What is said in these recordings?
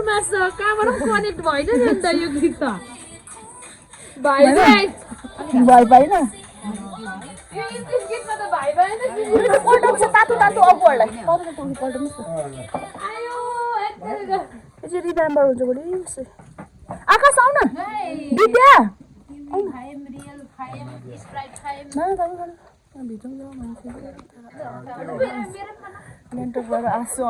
मास कहाँबाट कनेक्ट भएन नि अन्त यो गीत त भाइ भाइ भाइ भाइ न यो इङ्ग्लिस गीतमा त भाइ भाइ नै पल्टाउँछ तातो तातो अगुवालाई पल्टाउनुहोस् न आयो एकचोटि यसरी रिमेम्बर हुन्छ बढी आकाश आउ न विद्या नेटवर्कबाट आँसु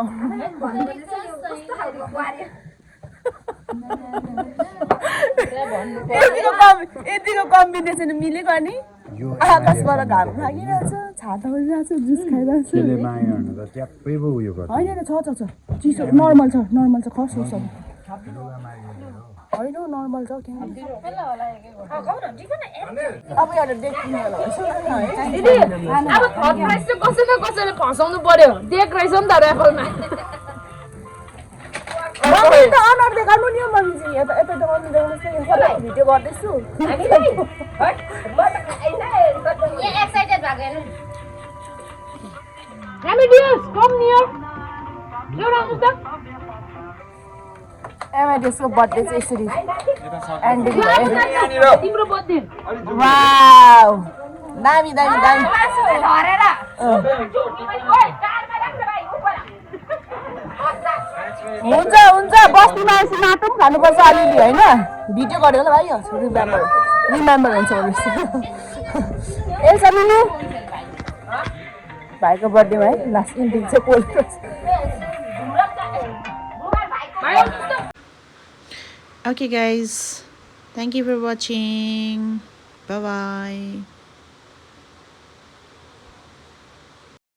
यतिको कम्बिनेसन मिलेको नि आकाशबाट घाम लागिरहेछ छाता बजिरहेछ जुस खाइरहेछ होइन छ चिसो नर्मल छ खस छ होइन नर्मल छ अब एउटा देखिनु अब थर्ड प्राइस चाहिँ कसैले कसैले फसाउनु पर्यो देख रहेछ नि त ऱ्याफलमा अनुहार देखाउनु नि मम्मीजी यता यता देखाउनु देखाउनुहोस् भिडियो गर्दैछु एमआइडिएसको बर्थडे चाहिँ यसरी एन्डिङ भयो तिम्रो बर्थडे वाउ दामी दामी दामी हुन्छ हुन्छ बस्तीमा आएपछि माटो पनि खानुपर्छ अलिअलि होइन भिडियो गर्यो होला भाइ रिमेम्बर हुन्छ एल्सा मिनु भाइको बर्थडेमा है लास्ट इन्डिङ चाहिँ पोल्छ Okay guys, thank you for watching. Bye bye.